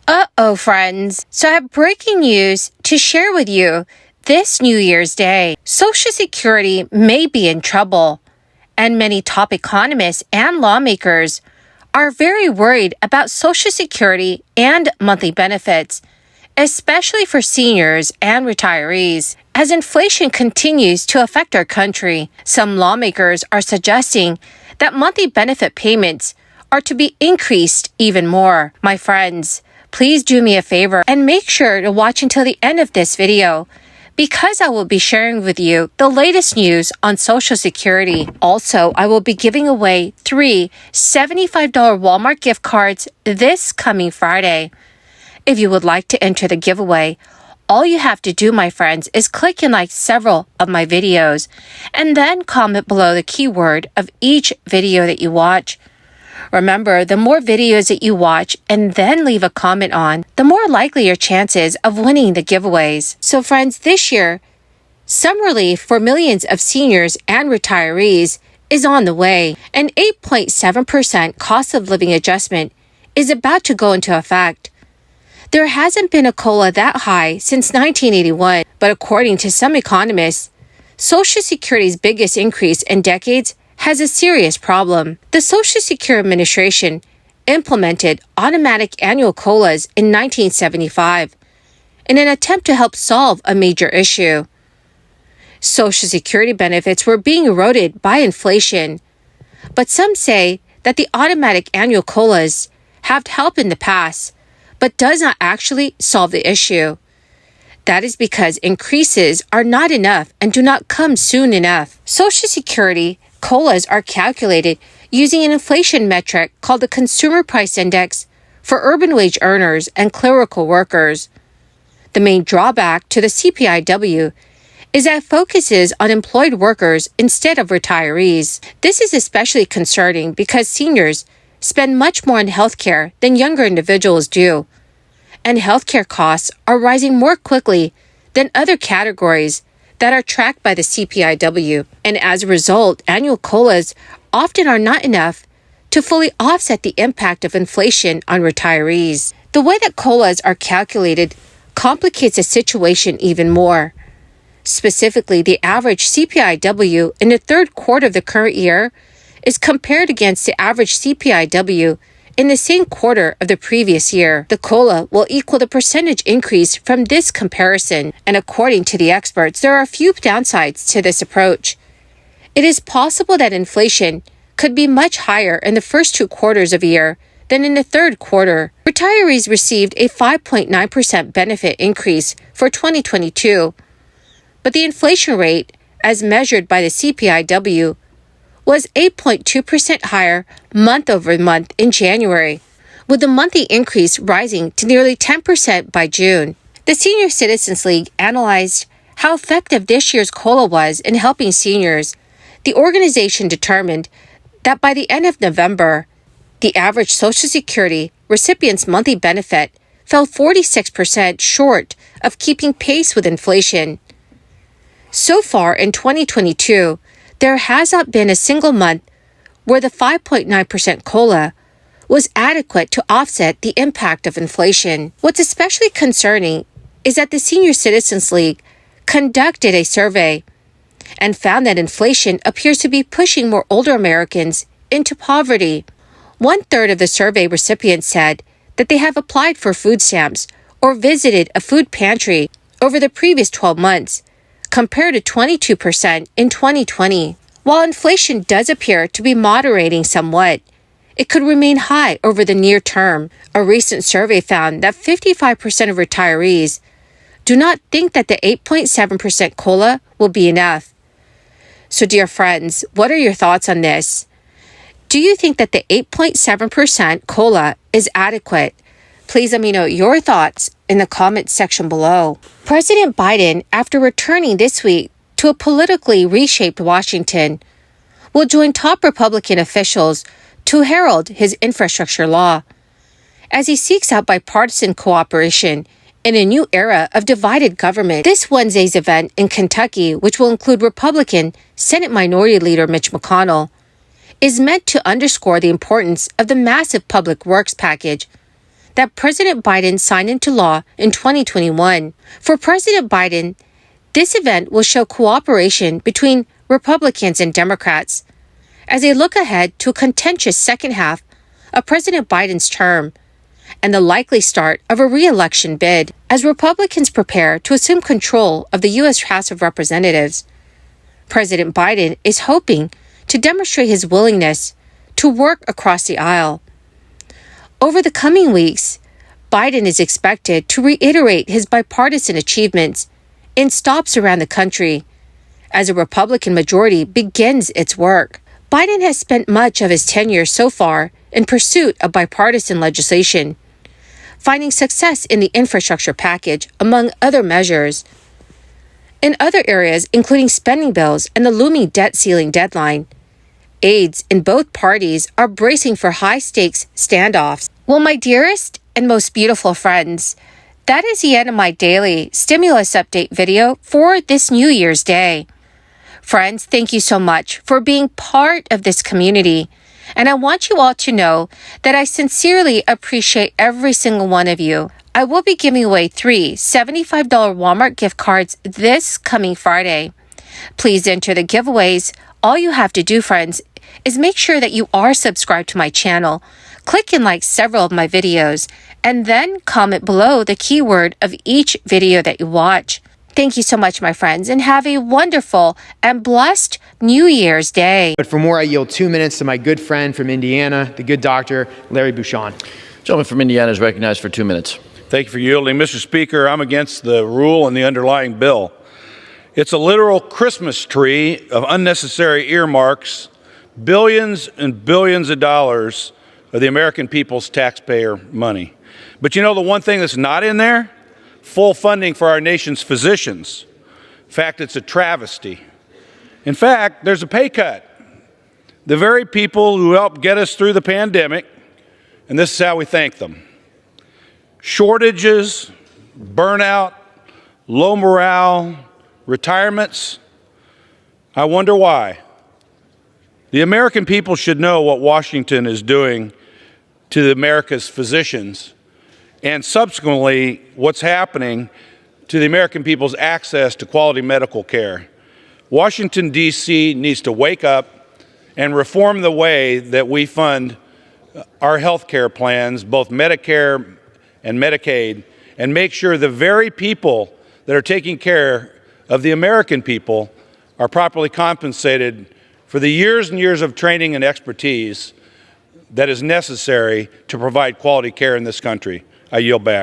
Uh-oh, friends. So I have breaking news to share with you this New Year's Day. Social Security may be in trouble, and many top economists and lawmakers are very worried about Social Security and monthly benefits, especially for seniors and retirees. As inflation continues to affect our country, some lawmakers are suggesting that monthly benefit payments are to be increased even more. My friends, please do me a favor and make sure to watch until the end of this video, because I will be sharing with you the latest news on Social Security. Also, I will be giving away 3 $75 Walmart gift cards this coming Friday. If you would like to enter the giveaway, all you have to do, my friends, is click and like several of my videos and then comment below the keyword of each video that you watch. Remember, the more videos that you watch and then leave a comment on, the more likely your chances of winning the giveaways. So friends, this year, some relief for millions of seniors and retirees is on the way. An 8.7% cost of living adjustment is about to go into effect. There hasn't been a COLA that high since 1981, but according to some economists, Social Security's biggest increase in decades has a serious problem. The Social Security Administration implemented automatic annual COLAs in 1975 in an attempt to help solve a major issue. Social Security benefits were being eroded by inflation, but some say that the automatic annual COLAs have helped in the past, but does not actually solve the issue. That is because increases are not enough and do not come soon enough. Social Security COLAs are calculated using an inflation metric called the Consumer Price Index for urban wage earners and clerical workers. The main drawback to the CPIW is that it focuses on employed workers instead of retirees. This is especially concerning because seniors spend much more on healthcare than younger individuals do, and healthcare costs are rising more quickly than other categories that are tracked by the CPIW, and as a result, annual COLAs often are not enough to fully offset the impact of inflation on retirees. The way that COLAs are calculated complicates the situation even more. Specifically, the average CPIW in the third quarter of the current year is compared against the average CPIW in the same quarter of the previous year. The COLA will equal the percentage increase from this comparison, and according to the experts, there are a few downsides to this approach. It is possible that inflation could be much higher in the first 2 quarters of a year than in the third quarter. Retirees received a 5.9% benefit increase for 2022, but the inflation rate, as measured by the CPIW, was 8.2% higher month over month in January, with the monthly increase rising to nearly 10% by June. The Senior Citizens League analyzed how effective this year's COLA was in helping seniors. The organization determined that by the end of November, the average Social Security recipient's monthly benefit fell 46% short of keeping pace with inflation. So far in 2022, there has not been a single month where the 5.9% COLA was adequate to offset the impact of inflation. What's especially concerning is that the Senior Citizens League conducted a survey and found that inflation appears to be pushing more older Americans into poverty. 1/3 of the survey recipients said that they have applied for food stamps or visited a food pantry over the previous 12 months, compared to 22% in 2020. While inflation does appear to be moderating somewhat, it could remain high over the near term. A recent survey found that 55% of retirees do not think that the 8.7% COLA will be enough. So dear friends, what are your thoughts on this? Do you think that the 8.7% COLA is adequate? Please let me know your thoughts in the comments section below. President Biden, after returning this week to a politically reshaped Washington, will join top Republican officials to herald his infrastructure law as he seeks out bipartisan cooperation in a new era of divided government. This Wednesday's event in Kentucky, which will include Republican Senate Minority Leader Mitch McConnell, is meant to underscore the importance of the massive public works package that President Biden signed into law in 2021. For President Biden, this event will show cooperation between Republicans and Democrats as they look ahead to a contentious second half of President Biden's term and the likely start of a re-election bid as Republicans prepare to assume control of the U.S. House of Representatives. President Biden is hoping to demonstrate his willingness to work across the aisle. Over the coming weeks, Biden is expected to reiterate his bipartisan achievements in stops around the country as a Republican majority begins its work. Biden has spent much of his tenure so far in pursuit of bipartisan legislation, finding success in the infrastructure package, among other measures. In other areas, including spending bills and the looming debt ceiling deadline, aides in both parties are bracing for high-stakes standoffs. Well, my dearest and most beautiful friends, that is the end of my daily stimulus update video for this New Year's Day. Friends, thank you so much for being part of this community. And I want you all to know that I sincerely appreciate every single one of you. I will be giving away 3 $75 Walmart gift cards this coming Friday. Please enter the giveaways. All you have to do, friends, is make sure that you are subscribed to my channel, click and like several of my videos, and then comment below the keyword of each video that you watch. Thank you so much, my friends, and have a wonderful and blessed New Year's Day. But for more, I yield 2 minutes to my good friend from Indiana, the good doctor, Larry Bouchon. Gentleman from Indiana is recognized for 2 minutes. Thank you for yielding. Mr. Speaker, I'm against the rule and the underlying bill. It's a literal Christmas tree of unnecessary earmarks, billions and billions of dollars of the American people's taxpayer money. But you know the one thing that's not in there? Full funding for our nation's physicians. In fact, it's a travesty. In fact, there's a pay cut. The very people who helped get us through the pandemic, and this is how we thank them. Shortages, burnout, low morale, retirements. I wonder why. The American people should know what Washington is doing to America's physicians, and subsequently what's happening to the American people's access to quality medical care. Washington, D.C. needs to wake up and reform the way that we fund our health care plans, both Medicare and Medicaid, and make sure the very people that are taking care of the American people are properly compensated for the years and years of training and expertise that is necessary to provide quality care in this country. I yield back.